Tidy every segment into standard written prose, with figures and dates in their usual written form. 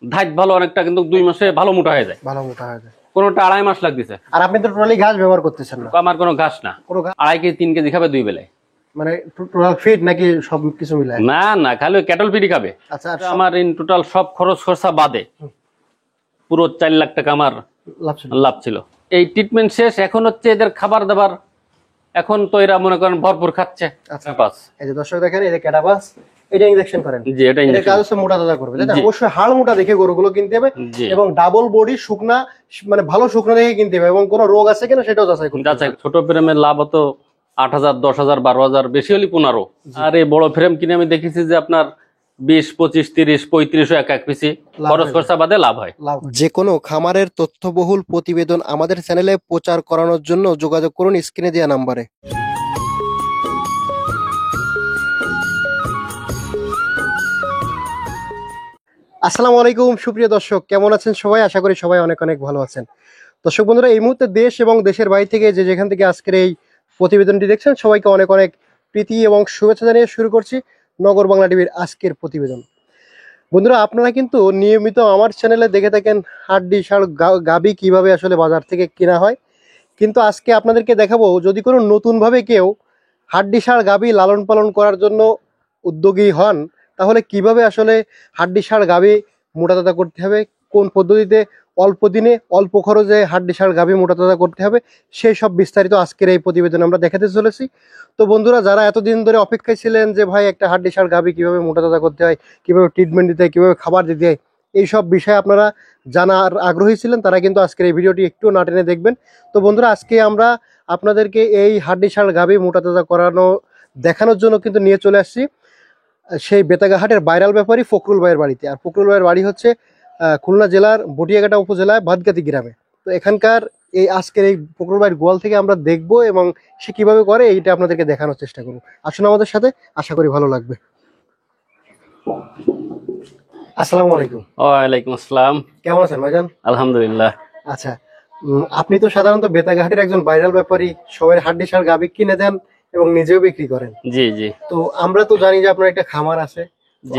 ধাইত ভালো অনেকটা, কিন্তু 2 মাসে ভালো মোটা হয়ে যায়। ভালো মোটা হয়ে যায়। কোনোটা 2.5 মাস লাগতেছে। আর আপনি তো টোটালি ঘাস ব্যবহার করতেছেন না? আমার কোনো ঘাস না, কোনো 2.5 কেজি 3 কেজি খাবে 2 বেলায়। মানে টোটাল ফিড নাকি সব কিছু মিলায়? না না, খালি ক্যাটল ফিডই খাবে। আচ্ছা, আর আমার ইন টোটাল সব খরচ খরচা বাদে পুরো 4 লাখ টাকা আমার লাভ ছিল। এই ট্রিটমেন্ট শেষ, এখন হচ্ছে এদের খাবার দাবার, এখন তো এরা মনে করেন ভরপুর খাচ্ছে। আচ্ছা, এই যে দর্শক দেখেন, এই যে ক্যাটাবাস, এটা ইনজেকশন করেন। জি, এটা ইনজেকশন। কাজ হচ্ছে মোটা তাজা করবে, তাই না? অবশ্যই হাড় মোটা দেখে গরুগুলো কিনতে হবে এবং ডাবল বডি শুকনা, মানে ভালো শুকনা দেখে কিনতে হবে এবং কোনো রোগ আছে কিনা সেটাও যাচাই করতে হবে। ছোট ফ্রেমের লাভ হতো 8,000, 10,000, 12,000, বেশি হলে 15। আর এই বড় ফ্রেম কিনে আমি দেখেছি যে আপনার 20, 25, 30, 35 এক পিসি খরচ খরচা বাদে লাভ হয়। যে কোনো খামারের তথ্যবহুল প্রতিবেদন আমাদের চ্যানেলে প্রচার করানোর জন্য যোগাযোগ করুন স্ক্রিনে দেওয়া নাম্বারে। আসসালামু আলাইকুম সুপ্রিয় দর্শক, কেমন আছেন সবাই? আশা করি সবাই অনেক অনেক ভালো আছেন। দর্শক বন্ধুরা, এই মুহূর্তে দেশ এবং দেশের বাইরে থেকে যে যেখান থেকে আজকের এই প্রতিবেদনটি দেখছেন, সবাইকে অনেক অনেক প্রীতি এবং শুভেচ্ছা জানিয়ে শুরু করছি নগর বাংলা টিভির আজকের প্রতিবেদন। বন্ধুরা, আপনারা কিন্তু নিয়মিত আমার চ্যানেলে দেখে থাকেন হাড্ডি ষাঁড় গাভী কিভাবে আসলে বাজার থেকে কেনা হয়, কিন্তু আজকে আপনাদেরকে দেখাবো যদি কোনো নতুনভাবে কেউ হাড্ডি ষাঁড় গাভী লালন পালন করার জন্য উদ্যোগী হন, তাহলে কিভাবে আসলে হাড্ডি ষাঁড় গাভী মোটাতাজা করতে হবে, কোন পদ্ধতিতে অল্প দিনে অল্প খরচে হাড্ডি ষাঁড় গাভী মোটাতাজা করতে হবে, সেই সব বিস্তারিত আজকের এই প্রতিবেদনে আমরা দেখাতে চলেছি। তো বন্ধুরা, যারা এতদিন ধরে অপেক্ষায় ছিলেন যে ভাই একটা হাড্ডি ষাঁড় গাভী কিভাবে মোটাতাজা করতে হয়, কিভাবে ট্রিটমেন্ট দিতে হয়, কিভাবে খাবার দিতে হয়, এইসব বিষয়ে আপনারা জানার আগ্রহী ছিলেন, তারা কিন্তু আজকের এই ভিডিওটি একটু না টেনে দেখবেন। তো বন্ধুরা, আজকে আমরা আপনাদেরকে এই হাড্ডি ষাঁড় গাভী মোটাতাজা দেখানোর জন্য কিন্তু নিয়ে চলে আসছি সেই বেতাগাহাটের ভাইরাল ব্যাপারী ফখরুল ভাইয়ের বাড়িতে। আর ফখরুল ভাইয়ের বাড়ি হচ্ছে খুলনা জেলার বটিয়াঘাটা উপজেলায় ভাতগাতি গ্রামে। তো এখানকার এই আজকের এই ফখরুল ভাইয়ের গোয়াল থেকে আমরা দেখব এবং সে কিভাবে করে এইটা আপনাদেরকে দেখানোর চেষ্টা করব। আসুন আমাদের সাথে, আশা করি ভালো লাগবে। আসসালামু আলাইকুম। ওয়ালাইকুম আসসালাম। কেমন আছেন ভাইজান? আলহামদুলিল্লাহ। আচ্ছা, আপনি তো সাধারণত বেতাঘাটের একজন ভাইরাল ব্যাপারী, সবাই হাড্ডি ষাঁড় গাভী কিনে দেন এবং নিজেও বিক্রি করেন। জি জি। তো আমরা তো জানি যে আপনার একটা খামার আছে।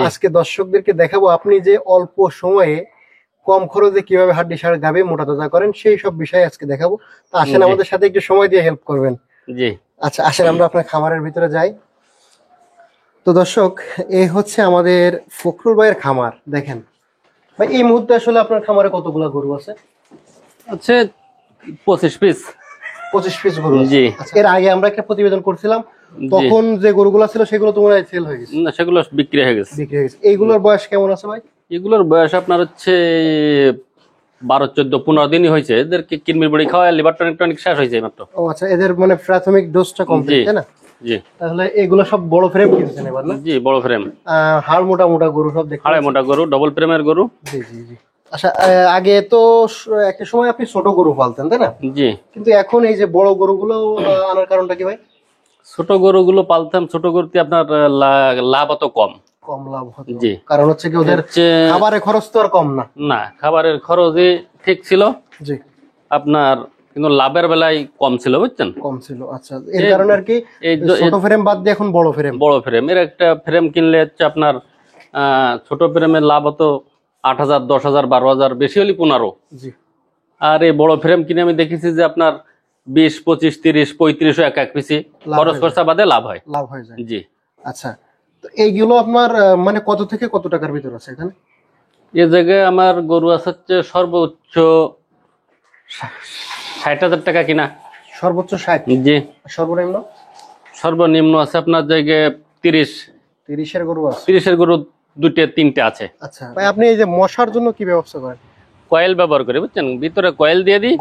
আজকে দর্শকদেরকে দেখাবো আপনি যে অল্প সময়ে কম খরচে কিভাবে হাড্ডি ষাঁড় গাভী মোটাতাজা করেন, সেই সব বিষয়ে আজকে দেখাবো। তো আসেন আমাদের সাথে একটু সময় দিয়ে হেল্প করবেন। জি আচ্ছা, আসেন আমরা আপনার খামারের ভিতরে যাই। তো দর্শক, এই হচ্ছে আমাদের ফখরুল ভাইয়ের খামার। দেখেন ভাই, এই মুহূর্তে আসলে আপনার খামারে কতগুলা গরু আছে? হচ্ছে 25 পিস। 25 পিস গরু। জি। এর আগে আমরা একটা প্রতিবেদন করছিলাম, তখন যে গরুগুলো ছিল সেগুলো তো মনে হয় সেল হয়ে গেছে। না, সেগুলো বিক্রি হয়ে গেছে। এইগুলোর বয়স কেমন আছে ভাই? এগুলোর বয়স আপনার হচ্ছে 12, 14, 15 দিনই হয়েছে। এদেরকে কিডনির বড়ি খাওয়া, লিভার টনিক টনিক শেষ হয়েছে মাত্র। ও আচ্ছা, এদের মানে প্রাথমিক ডোজটা কমপ্লিট, তাই না? জি। তাহলে এগুলো সব বড় ফ্রেম কিনছেন এবার না? জি, বড় ফ্রেম, হাড় মোটা মোটা গরু সব দেখতে। হাড়ে মোটা গরু, ডবল ফ্রেমের গরু। জি জি জি। আচ্ছা, আগে তো একটা সময় আপনি ছোট গরু পালতেন, তাই না? জি। কিন্তু এখন এই যে বড় গরুগুলো আনার কারণটা কি ভাই? ছোট গরুগুলো পালতাম, ছোট গরুতে আপনার লাভ অত কম লাভ হতো। জি। কারণ হচ্ছে কি ওদের খাবারের খরচ তো আর কম না। না, খাবারের খরচই ঠিক ছিল। জি। আপনার কিন্তু লাভের বেলায় কম ছিল, বুঝছেন? কম ছিল। আচ্ছা, এর কারণে আর কি ছোট ফ্রেম বাদ দিয়ে এখন বড় ফ্রেম। বড় ফ্রেম, এর একটা ফ্রেম কিনলে হচ্ছে আপনার ছোট ফ্রেমের লাভ হতো 8,000, 10,000, 12,000, বেশি হলে 15। জি। আর এই বড় ফ্রেম কিনে আমি দেখেছি যে আপনার 20, 25, 30, 35 এক পিসি খরচ খরচা বাদে লাভ হয়। লাভ হয়ে যায়। জি। আচ্ছা, তো এইগুলো আপনার মানে কত থেকে কত টাকার ভিতর আছে এখানে? এই জায়গায় আমার গরু আছে হচ্ছে সর্বোচ্চ 60,000 টাকা কিনা। সর্বোচ্চ 60? জি। সর্বনিম্ন? সর্বনিম্ন আছে আপনার জায়গায় 30। 30-এর গরু আছে? 30-এর গরু 2টে 3টে আছে। আচ্ছা ভাই, আপনি এই যে মশার জন্য কি ব্যবস্থা করেন? কয়েল ব্যবহার করি, বুঝছেন? ভিতরে কয়েল দিয়ে দিই।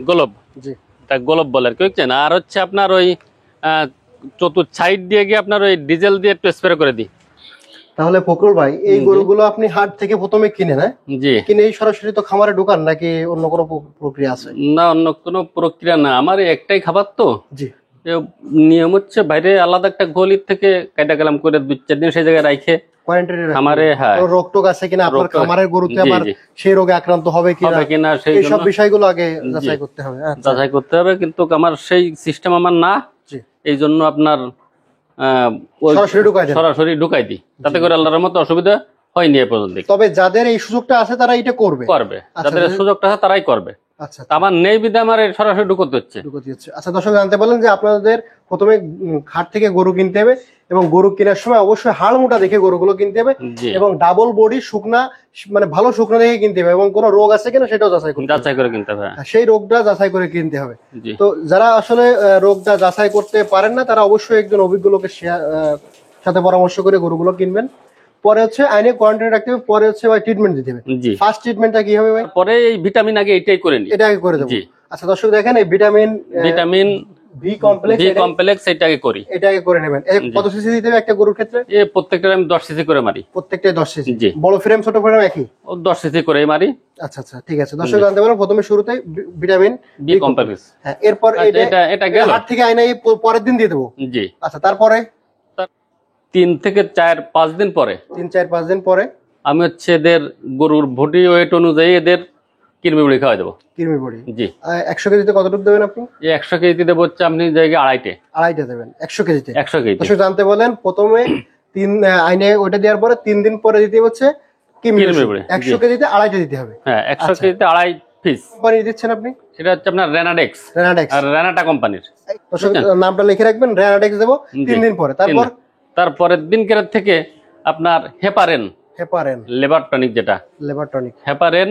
গোলব। জি। তা গোলব বলে আর কি, বুঝছেন? আর হচ্ছে আপনার ওই চতুর্থ সাইড দিয়ে গিয়ে আপনার ওই ডিজেল দিয়ে একটু স্প্রে করে দিই। তাহলে ফখরুল ভাই, এই গরুগুলো আপনি হাট থেকে প্রথমে কিনে না? জি। কিনে সরাসরি তো খামারে ঢোকান নাকি অন্য কোনো প্রক্রিয়া আছে? না, অন্য কোনো প্রক্রিয়া না, আমার একটাই খাবার তো। জি। নিয়ম হচ্ছে বাইরে আলাদা একটা গলির থেকে কেটে গেলাম করে 2-4 দিন সেই জায়গায় রাখে খামারে। হ্যাঁ, রোগ টোগ আছে কিনা আপনার খামারের গরুতে, আবার সেই রোগে আক্রান্ত হবে কিনা সেই সব বিষয়গুলো আগে যাচাই করতে হবে। যাচাই করতে হবে, কিন্তু আমার সেই সিস্টেম আমার না। এই জন্য আপনার সরাসরি ঢুকাই দিই, তাতে করে আল্লাহর মতো অসুবিধা হয়নি এ পর্যন্ত। তবে যাদের এই সুযোগটা আছে তারা এটা করবে। করবে, আচ্ছা, যাদের এই সুযোগটা আছে তারাই করবে। আচ্ছা, আমার নেই বিধে আমার এই সরাসরি ঢুকতে হচ্ছে। আচ্ছা, দর্শক জানতে পারলেন যে আপনাদের প্রথমে হাট থেকে গরু কিনতে হবে এবং গরু কেনার সময় অবশ্যই হাড় মোটা দেখে গরুগুলো কিনতে হবে জি, এবং ডাবল বডি শুকনা, মানে ভালো শুকনা দেখে কিনতে হবে এবং কোনো রোগ আছে কিনা সেটাও যাচাই করতে হবে। যাচাই করে কিনতে হবে। সেই রোগটা যাচাই করে কিনতে হবে। জি, তো যারা আসলে রোগটা যাচাই করতে পারেন না তারা অবশ্যই একজন অভিজ্ঞ লোকের সাথে পরামর্শ করে গরুগুলো কিনবেন। পরে হচ্ছে আইনে কোয়ারেন্টাইন রাখতে হবে, পরে হচ্ছে ভাই ট্রিটমেন্ট দিতে হবে। জি, ফার্স্ট ট্রিটমেন্টটা কি হবে ভাই? পরে এই ভিটামিন আগে এটাই করে নি। এটা আগে করে দেবো। জি, আচ্ছা দর্শক দেখেন, এই ভিটামিন বি কমপ্লেক্স এটা আগে করি। এটা আগে করে নেবেন। কত সিসি দিতে হবে একটা গরুর ক্ষেত্রে? এ প্রত্যেকটা আমি 10 সিসি করে মারি। প্রত্যেকটাই 10 সিসি। জি, বড় ফ্রেম ছোট ফ্রেম একই? ও 10 সিসি করে মারি। আচ্ছা আচ্ছা, ঠিক আছে। দর্শক জানতে পারো প্রথমে শুরুতেই ভিটামিন বি কমপ্লেক্স। হ্যাঁ, এরপর এটা গেল হাট থেকে আইনা পরের দিন দিয়ে দেবো। জি, আচ্ছা, তারপরে 3 থেকে 4-5 দিন পরে 3-4-5 দিন পরে আমি হচ্ছে এদের গরুর বডি ওয়েট অনুযায়ী এদের কৃমি মুড়ি খাওয়াই দেবো। কৃমি বড়ি। জি, 100 কেজিতে কতটুকু দেবেন আপনি? এই 100 কেজি দেবো হচ্ছে আপনি জায়গায় আড়াইটে দেবেন 100 কেজিতে। 100 কেজি। দর্শক জানতে বলেন প্রথমে আইনে ওইটা দেওয়ার পরে 3 দিন পরে দিতে হচ্ছে কৃমি বড়ি। 100 কেজিতে আড়াইটে দিতে হবে। হ্যাঁ, 100 কেজিতে 2.5 পিস। কোম্পানি দিচ্ছেন আপনি? এটা হচ্ছে আপনার রেনাডেক্স রেনাডেক্স আর রেনাটা কোম্পানির। দর্শক নামটা লিখে রাখবেন, রেনাডেক্স দেবো 3 দিন পরে। তারপরের দিনকের থেকে আপনার হেপারেন লেবার টনিক, যেটা লেবার টনিক হেপারেন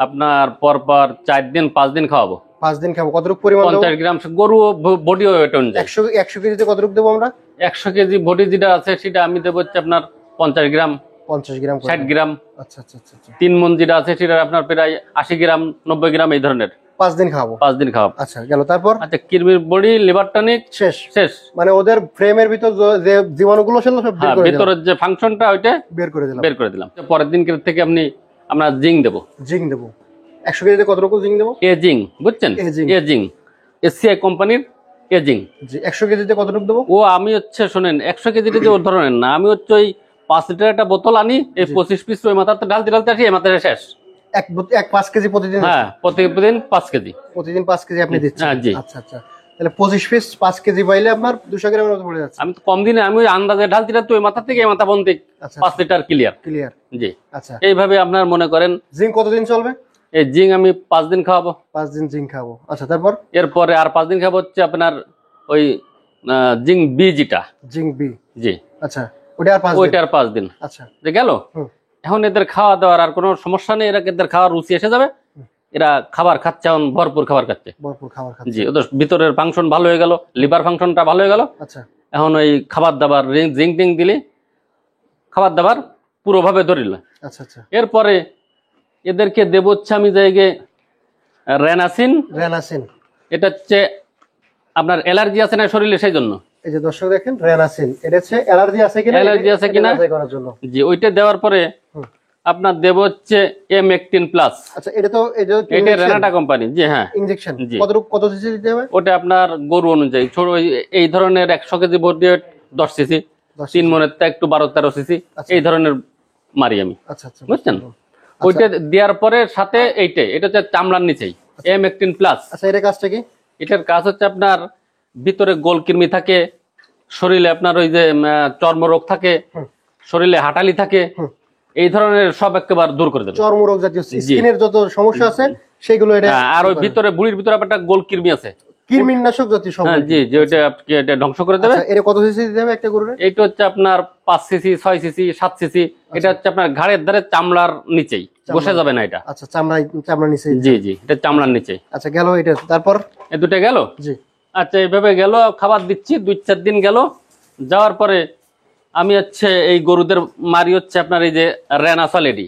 আপনার পরপর 4 দিন 5 দিন খাওয়াবো। 5 দিন খাবো। কতটুকু পরিমাণ দেবো? 50 গ্রাম গরু বডি ওয়েট অনুযায়ী। 100 কেজিতে কতটুকু দেবো আমরা? 100 কেজি বডি যেটা আছে সেটা আমি দেবো হচ্ছে আপনার 50 গ্রাম 50 গ্রাম 60 গ্রাম। আচ্ছা আচ্ছা আচ্ছা। 3 মন যেটা আছে সেটা আপনার প্রায় 80 গ্রাম 90 গ্রাম এই ধরনের। 5 দিন খাবো। 5 দিন খাওয়াবো। আচ্ছা, গেল। তারপর? আচ্ছা, কিরমির বডি লিভার টনিক শেষ। মানে ওদের ফ্রেমের ভিতর যে জীবাণুগুলো ছিল সব বের করে দিলাম। ভিতরের যে ফাংশনটা ওইটা বের করে দিলাম। পরের দিন থেকে আমরা জিঙ্ক দেবো। 100 কেজিতে কতটুকু জিঙ্ক দেবো? এজিং, বুঝছেন? এজিং এসিআই কোম্পানির এজিং। জি, 100 কেজিতে কতটুকু দেবো? ও আমি হচ্ছে শোনেন, 100 কেজিতে যে ওর ধরনের না, আমি হচ্ছে ওই 5 লিটার একটা বোতল আনি, এই 25 পিস ওই মাথাতে ঢালতে আসি, এই মাথায় শেষ। 5 কেজি প্রতিদিন? হ্যাঁ, প্রতিদিন 5 কেজি। প্রতিদিন 5 কেজি আপনি দিচ্ছেন? হ্যাঁ, জি। আচ্ছা আচ্ছা, তাহলে 25 পিস 5 কেজি পাইলে আপনার 200 গ্রামের মতো পড়ে যাচ্ছে। আমি তো কম দিনে আমি ওই আন্দাজে ঢালতে ওই মাথা থেকে এই মাথা বন্ধ 5 লিটার ক্লিয়ার। জি, আচ্ছা। এইভাবে আপনার মনে করেন জিঙ্ক কতদিন চলবে? এই জিঙ্ক আমি 5 দিন খাওয়াবো। 5 দিন জিঙ্ক খাবো। আচ্ছা, তারপর? এরপরে আর 5 দিন খাবো হচ্ছে আপনার ওই জিঙ্ক বি, যেটা জিঙ্ক বি। জি, আচ্ছা, ওইটা আর 5 দিন। আচ্ছা, যে গেল। এখন এদের খাওয়া দাওয়ার আর কোনো সমস্যা নেই, এদের খাওয়ার রুচি এসে যাবে। এরা খাবার খাচ্ছে, এখন ভরপুর খাবার খাচ্ছে। জি, ওদের ভিতরের ফাংশন ভালো হয়ে গেল, লিভার ফাংশনটা ভালো হয়ে গেল। আচ্ছা, এখন ওই খাবার দাবার জিঙ্ক টিঙ্ক দিলে খাবার দাবার পুরোভাবে ধরিল। আচ্ছা আচ্ছা। এরপরে এদেরকে দেব হচ্ছে আমি জায়গায় রেনাসিন। এটা হচ্ছে আপনার অ্যালার্জি আছে না শরীরে, সেই জন্য। এই যে দর্শক দেখেন, রেনাসিন, এটা হচ্ছে অ্যালার্জি আছে কিনা করার জন্য। জি, ওইটা দেওয়ার পরে আপনার দেব হচ্ছে M18 প্লাস। আচ্ছা, এটা রেনাটা কোম্পানি। জি, হ্যাঁ, ইনজেকশন। কত সিসি দিতে হবে? ওটা আপনার গরু অনুযায়ী। ছোট এই ধরনের 100 কেজি বডি 10 সিসি, 3 মনের তা একটু 12-13 সিসি, এই ধরনের মারি আমি। আচ্ছা আচ্ছা, বুঝছেন? ওইটা দেওয়ার পরে সাথে এটা হচ্ছে চামড়ার নিচেই M18 প্লাস। আচ্ছা, এর কাজটা কি? এটার কাজ হচ্ছে আপনার ভিতরে গোল কৃমি থাকে, শরীরে আপনার ওই যে চর্মরোগ থাকে, শরীরে হাঁটালি থাকে, এই ধরনের সব একেবারে দূর করে দেবে। চর্মরোগ জাতীয় স্কিনের যত সমস্যা আছে সেগুলো এটা। আর ওই ভিতরে বুড়ির ভিতরে একটা গোল কৃমি আছে, কৃমিনাশক জাতীয় সব। জি, যে ওইটা ধ্বংস করে দেবে। এর কত সিসি দিতে হবে একটা গরুরে? এইটা হচ্ছে আপনার 5 সিসি, 6 সিসি, 7 সিসি। এটা হচ্ছে আপনার ঘাড়ের ধারে চামড়ার নিচেই, বসে যাবে না এটা। আচ্ছা, চামড়ার নিচে। জি জি, এটা চামড়ার নিচেই। আচ্ছা, গেল এটা। তারপর? এই দুটো গেল। জি। আচ্ছা, এইভাবে গেল, খাবার দিচ্ছি 2-4 দিন গেল। যাওয়ার পরে আমি হচ্ছে এই গরুদের মারি হচ্ছে আপনার এই যে রেনাসলেডি।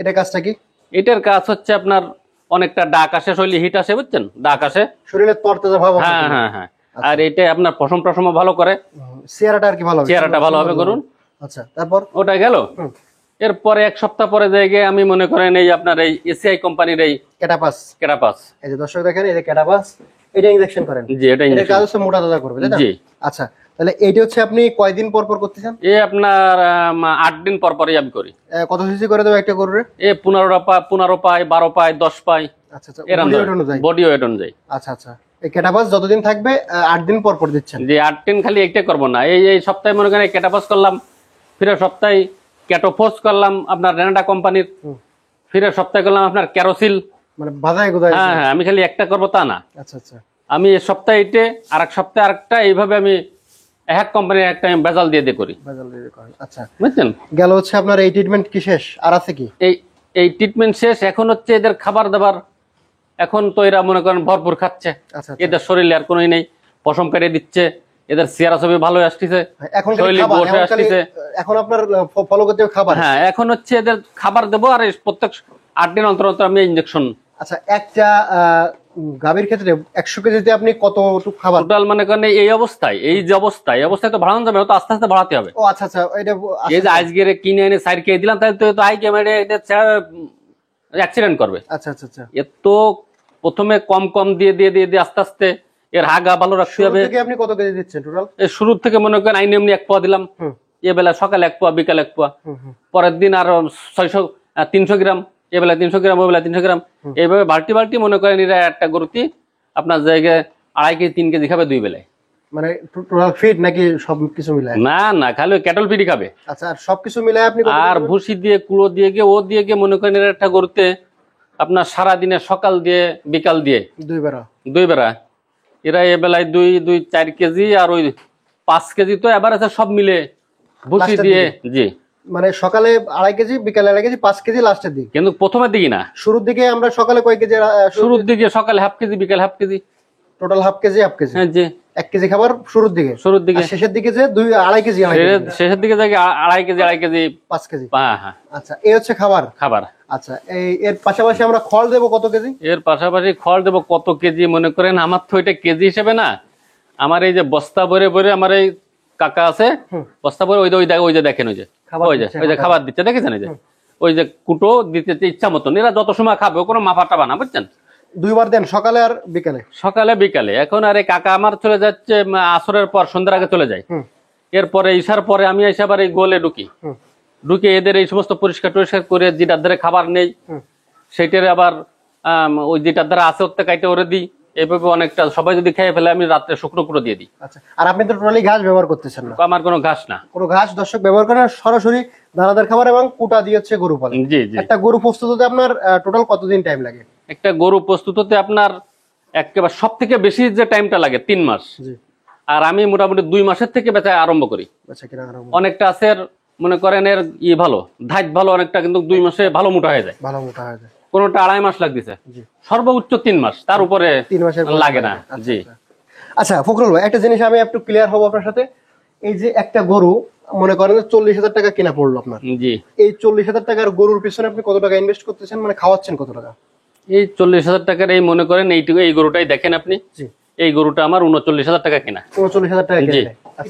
এটা কাজটা কি? এটার কাজ হচ্ছে আপনার অনেকটা ডাক আসে, শরীরে হিট আসে, বুঝছেন? ডাক আসে, শরীরে তরতাজা ভাব। হ্যাঁ হ্যাঁ হ্যাঁ। আর এটা আপনার পশম টসম ভালো করে, চেহারাটা আর কি ভালো হবে, চেহারাটা ভালো হবে গরুর। আচ্ছা, তারপর? ওটা গেল। এরপরে 1 সপ্তাহ পরে জায়গায় আমি মনে করেন এই আপনার এই এসিআই কোম্পানির এই ক্যাটাপাস। এই যে দর্শক দেখেন, এই যে ক্যাটাপাস, এটা ইনজেকশন করেন। জি, এটা এর কাজ হচ্ছে মোটা তাজা করবে, তাই না? জি। আচ্ছা, তাহলে এইটা হচ্ছে আপনি কয়দিন পর পর করতেছেন? এই আপনার 8 দিন পর পরই আমি করি। কত সিসি করে দেবো একটা গরুরে? 15 পাই, 12 পাই, 10 পাই। আচ্ছা আচ্ছা, বডি ওয়েট অনুযায়ী। আচ্ছা আচ্ছা, এই ক্যাটাপাস যতদিন থাকবে 8 দিন পর পর দিচ্ছেন? জি, 8 দিন খালি একটা করবো না। এই সপ্তাহে মনে করেন ক্যাটাপাস করলাম, ফিরে সপ্তাহে ক্যাটোফোস করলাম আপনার রেনাডা কোম্পানির, ফিরে সপ্তাহে করলাম আপনার ক্যারোসিল। মানে বাধায় গোদায়। হ্যাঁ হ্যাঁ, আমি খালি একটা করবো তা না, আচ্ছা আচ্ছা। আমি এ সপ্তাহে এইটে, আর এক সপ্তাহে আরেকটা, এইভাবে আমি এক কোম্পানির একটা আমি বেজাল দিয়ে দিয়ে করি। বাজার দিয়ে করেন। আচ্ছা, বুঝছেন? গেল হচ্ছে আপনার এই ট্রিটমেন্ট কি শেষ, আর আছে কি? এই ট্রিটমেন্ট শেষ, এখন হচ্ছে এদের খাবার দাবার। এখন তো এরা মনে করেন ভরপুর খাচ্ছে, আচ্ছা এদের শরীরে আর কোনোই নেই, পশম কেটে দিচ্ছে, এদের চেহারা ছবি ভালো আসতেছে, এখন শরীরে বসে আসতেছে। এখন আপনার ফলো করতে হবে খাবার। হ্যাঁ, এখন হচ্ছে এদের খাবার দেবো, আর প্রত্যেক 8 দিন অন্তর অন্তর আমি ইনজেকশন। আচ্ছা, একটা গাভীর ক্ষেত্রে 100 কেজিতে আপনি কতটুকু খাবার? টোটাল মনে করেন এই অবস্থায়, এই যে অবস্থায়, এই অবস্থায় তো বাড়ানো যাবে না, তো আস্তে আস্তে বাড়াতে হবে। ও আচ্ছা আচ্ছা, এটা এই যে আজকে কিনে এনে 4 কেজি দিলাম, তাহলে তো আই ক্যামেরে অ্যাক্সিডেন্ট করবে। আচ্ছা আচ্ছা আচ্ছা। এর তো প্রথমে কম কম দিয়ে দিয়ে দিয়ে দিয়ে আস্তে আস্তে এর হাগা ভালো রাখতে হবে। শুরু থেকে আপনি কত কেজি দিচ্ছেন টোটাল? এই শুরু থেকে মনে করেন আইনে এমনি 1 পোয়া দিলাম, এ বেলা সকালে 1 পোয়া, বিকালে 1 পোয়া, পরের দিন আর 300 গ্রাম, এ বেলা 300 গ্রাম, ও বেলা 300 গ্রাম, এইভাবে বাল্টি বাল্টি মনে করেন এরা একটা গরুতে আপনার জায়গায় 2.5 কেজি 3 কেজি খাবে 2 বেলায়। মানে টোটাল ফিড নাকি সবকিছু মিলায়? না না, খালি ওই ক্যাটল ফিডই খাবে। আচ্ছা, আর সবকিছু মিলায় আপনি আর ভুসি দিয়ে, কুড়ো দিয়ে গিয়ে, ও দিয়ে গিয়ে মনে করেন এর একটা গরুতে আপনার সারাদিনে সকাল দিয়ে বিকাল দিয়ে 2 বেলা এরা এ বেলায় 4 কেজি, আর ওই 5 কেজি, তো এবার আছে সব মিলে ভুসি দিয়ে। জি, মানে সকালে 2.5 কেজি, বিকালে 2.5 কেজি, 5 কেজি লাস্টের দিকে। কিন্তু প্রথমের দিকে না, শুরুর দিকে আমরা সকালে কয় কেজি? শুরুর দিকে সকালে 1/2 কেজি, বিকাল 1/2 কেজি, টোটাল 1/2 কেজি 1/2 কেজি। হ্যাঁ জি, 1 কেজি খাবার শুরুর দিকে। আর শেষের দিকে যে 2.5 কেজি, শেষের দিকে যায় 2.5 কেজি 5 কেজি। হ্যাঁ হ্যাঁ। আচ্ছা, এই হচ্ছে খাবার। আচ্ছা, এর পাশাপাশি আমরা খড় দেবো কত কেজি? এর পাশাপাশি খড় দেবো কত কেজি মনে করেন, আমার তো এটা কেজি হিসেবে না, আমার এই যে বস্তা ভরে ভরে আমার এই কাকা আছে, বস্তা ভরে ওই যে দেখেন, ওই যে খাবার দিচ্ছে, দেখেছেন? ওই যে ওই যে কুটো দিতে ইচ্ছা মতন, এরা যত সময় খাবে, কোনো মাপা টাবা না, বুঝছেন? 2 বার দেন, সকালে আর বিকালে? সকালে বিকালে। এখন আর এই কাকা আমার চলে যাচ্ছে আসরের পর, সন্ধ্যার আগে চলে যায়, এরপরে ঈশার পরে আমি এসে আবার এই গোলে ঢুকে এদের এই সমস্ত পরিষ্কার টরিষ্কার করে, যেটার ধারে খাবার নেই সেটার আবার ওই যেটার ধারে আছে ওতে কাইটে ওরে দিই। এইভাবে অনেকটা, সবাই যদি খেয়ে ফেলে আমি রাত্রে শুকনো করে দিয়ে দিই। আচ্ছা, আর আপনি তো টোটালি ঘাস ব্যবহার করতেছেন না? আমার কোনো ঘাস না, কোনো ঘাস দর্শক ব্যবহার করেন, সরাসরি দানাদার খাবার এবং কুটা দিয়ে হচ্ছে গরু পালন। জি জি। একটা গরু প্রস্তুত হতে আপনার টোটাল কতদিন টাইম লাগে? একটা গরু প্রস্তুত হতে আপনার একেবারে সব থেকে বেশি যে টাইমটা লাগে 3 মাস। আর আমি মোটামুটি 2 মাসের থেকে বেচা আরম্ভ করি। অনেকটা আছে মনে করেন এর ভালো ধাইত ভালো, অনেকটা কিন্তু 2 মাসে ভালো মোটা হয়ে যায়। কোনোটা 2.5 মাস লাগতেছে, সর্বোচ্চ 3 মাস, তার উপরে 3 মাসের লাগে না। জি। আচ্ছা ফখরুল ভাই, একটা জিনিস আমি একটু ক্লিয়ার হবো আপনার সাথে। এই যে একটা গরু মনে করেন 40,000 টাকা কিনা পড়লো আপনার, জি, এই 40,000 টাকার গরুর পিছনে আপনি কত টাকা ইনভেস্ট করতেছেন, মানে খাওয়াচ্ছেন কত টাকা? এই 40,000 টাকার এই মনে করেন এইটুকু, এই গরুটাই দেখেন আপনি, এই গরুটা আমার 39,000 টাকা কিনা। 39,000 টাকা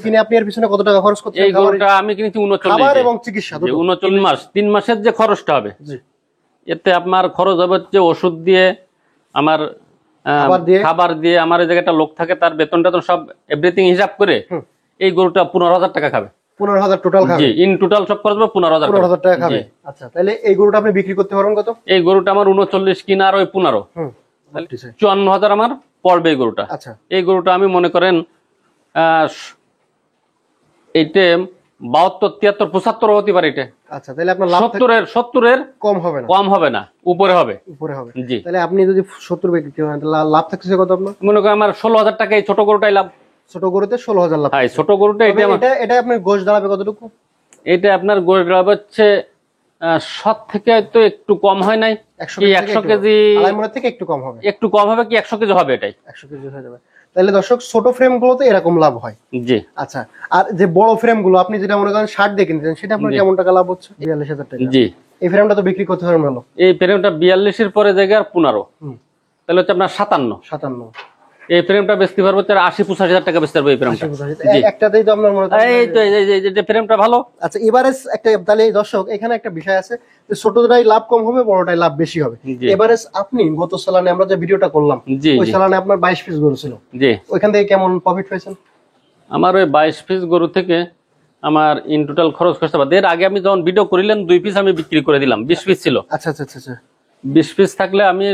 কিনে আপনি এর পিছনে কত টাকা খরচ করছেন? এই গরুটা আমি কিনেছি 39 এবং চিকিৎসা 39 মাস, 3 মাসের যে খরচটা হবে, এতে আপনার খরচ হবে হচ্ছে ওষুধ দিয়ে, আমার খাবার দিয়ে, আমার এই জায়গাটা লোক থাকে, তার বেতনটা তো সব এভরিথিং হিসাব করে এই গরুটা 15,000 টাকা খাবে। 15,000 টোটাল খাবে? জি, ইন টোটাল সব খরচ হবে 15,000 টাকা খাবে। আচ্ছা, তাহলে এই গরুটা আপনি বিক্রি করতে পারবেন কত? এই গরুটা আমার 39 কিনা, আর ওই 15, 54,000 আমার পড়বে এই গরুটা। আচ্ছা, এই গরুটা আমি মনে করেন এইটা 72, 73, 75 হতে পারে এটা। আচ্ছা, তাহলে আপনার 70-এর কম হবে না, উপরে হবে। জি, তাহলে আপনি যদি 70 বিক্রি করেন লাভ থাকছে কত আপনার? মনে করেন আমার 16,000 টাকা এই ছোট গরুটাই লাভ। ছোট গরুতে 16,000 লাভ? হ্যাঁ, ছোট গরুটা। এটা আপনার গোশ দাঁড়াবে কতটুকু? এটা আপনার গোশ দাঁড়াবে হচ্ছে 7 থেকে তো একটু কম হয় নাই, 100 কেজি থেকে একটু কম হবে। একটু কম হবে কি 100 কেজি হবে, এটাই 100 কেজি হয়ে যাবে। তাহলে দর্শক, ছোট ফ্রেম গুলোতে এরকম লাভ হয়। জি। আচ্ছা, আর যে বড় ফ্রেম গুলো আপনি যেটা মনে করেন 60 দিয়ে কিনতেন, সেটা আপনার কেমন টাকা লাভ হচ্ছে? 42,000 টাকা। জি। এই ফ্রেমটা তো বিক্রি করতে পারবেন ভালো। এই ফ্রেমটা 42 এর পরে জায়গা 15, তাহলে হচ্ছে আপনার 57। এই ফ্রেমটা বেচতে পারবো 80-85,000 টাকা বেচতে পারবো এই ফ্রেমটা। একটাতেই তো আপনার মনে করেন এই তো এই ফ্রেমটা ভালো। আচ্ছা, এভারেজ একটা, তাহলে দর্শক এখানে একটা বিষয় আছে যে ছোটটাই লাভ কম হবে, বড়টাই লাভ বেশি হবে। এভারেজ আপনি গত সালানে আমরা যে ভিডিওটা করলাম, ওই সালানে আপনার 22 পিস গরু ছিল, জি, ওইখান থেকে কেমন প্রফিট পেয়েছেন? আমার ওই 22 পিস গরু থেকে আমার ইন টোটাল খরচ করতে পারে, এর আগে আমি যখন ভিডিও করিলেন 2 পিস আমি বিক্রি করে দিলাম, 20 পিস ছিল। আচ্ছা আচ্ছা আচ্ছা। 20 পিস থাকলে আমি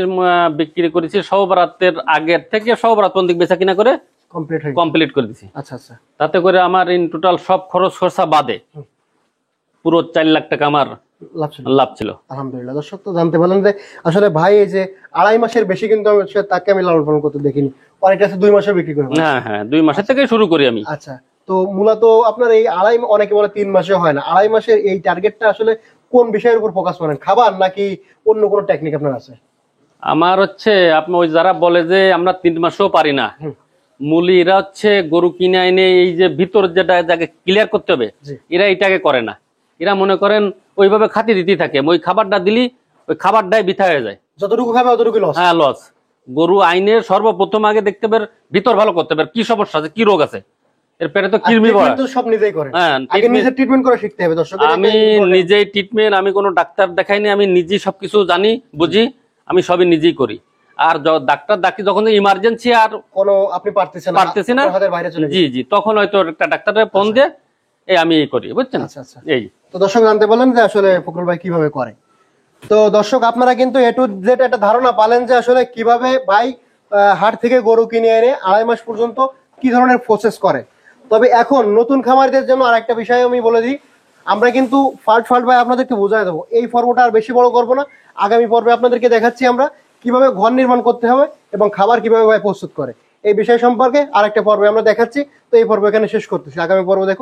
বিক্রি করেছি সবরাতের আগের থেকে সবরাত পর্যন্ত বেচা কিনা করে কমপ্লিট করে দিছি। আচ্ছা আচ্ছা। তাতে করে আমার ইন টোটাল সব খরচ খরচা বাদে পুরো 4 লাখ টাকা আমার লাভ ছিল। লাভ ছিল। আলহামদুলিল্লাহ। দর্শক তো জানতে পারলেন যে আসলে ভাই এই যে 2.5 মাসের বেশি কিন্তু তাকে আমি লালন পালন করতে দেখিনি, অনেকটা আছে 2 মাসে বিক্রি করে। হ্যাঁ 2 মাসের থেকে শুরু করি আমি। আচ্ছা, তো মূলত আপনার এই অনেকে বলে 3 মাসে হয় না, 2.5 মাসের এই টার্গেটটা আসলে কোন বিষয়ের উপর ফোকাস করেন, খাবার নাকি অন্য কোনো টেকনিক আপনার আছে? আমার হচ্ছে আপনি ওই যারা বলে যে আমরা 3 মাসেও পারি না, মূলী এরা হচ্ছে গরু কিনে এনে এই যে ভিতর যেটা যাকে ক্লিয়ার করতে হবে, জি। এরা এটাকে করে না। এরা মনে করেন ওইভাবে খাতি দিতেই থাকে, ওই খাবারটা দিলি ওই খাবারটাই বৃথা হয়ে যায়। যতটুকু খাবে ততটুকু লস। হ্যাঁ লস। গরু আইনের সর্বপ্রথম আগে দেখতে পারে ভিতর ভালো করতে পারে, কি সমস্যা আছে, কি রোগ আছে, এর পেটে তো কৃমি পড়া। তো সব নিজেই করে, হ্যাঁ, আগে নিজে ট্রিটমেন্ট করে শিখতে হবে দর্শক। আমি নিজেই ট্রিটমেন্ট, আমি কোনো ডাক্তার দেখাইনি, আমি নিজেই সবকিছু জানি বুঝি, আমি সবই নিজেই করি। আর ডাক্তার ডাকি যখন ইমার্জেন্সি আর কোনো আপনি পারতেছি না হাতের বাইরে চলে জি জি, তখন হয়তো একটা ডাক্তারের ফোন দিয়ে আমি এই করি, বুঝছেন। আচ্ছা আচ্ছা। এই তো দর্শক জানতে বললেন যে আসলে ফখরুল ভাই কিভাবে করে। তো দর্শক আপনারা কিন্তু এ টু জেড একটা ধারণা পালেন যে আসলে কিভাবে ভাই হাট থেকে গরু কিনে এনে 2.5 মাস পর্যন্ত কি ধরনের প্রসেস করে। তবে এখন নতুন খামারিদের জন্য আরেকটা বিষয় আমি বলে দিই, আমরা কিন্তু ফাল্ট ভাই আপনাদেরকে বোঝাই দেবো। এই পর্বটা আর বেশি বড় করবো না, আগামী পর্বে আপনাদেরকে দেখাচ্ছি আমরা কিভাবে ঘর নির্মাণ করতে হবে এবং খাবার কিভাবে ভাই প্রস্তুত করে, এই বিষয় সম্পর্কে আরেকটা পর্বে আমরা দেখাচ্ছি। তো এই পর্ব এখানে শেষ করতেছি, আগামী পর্ব দেখুন।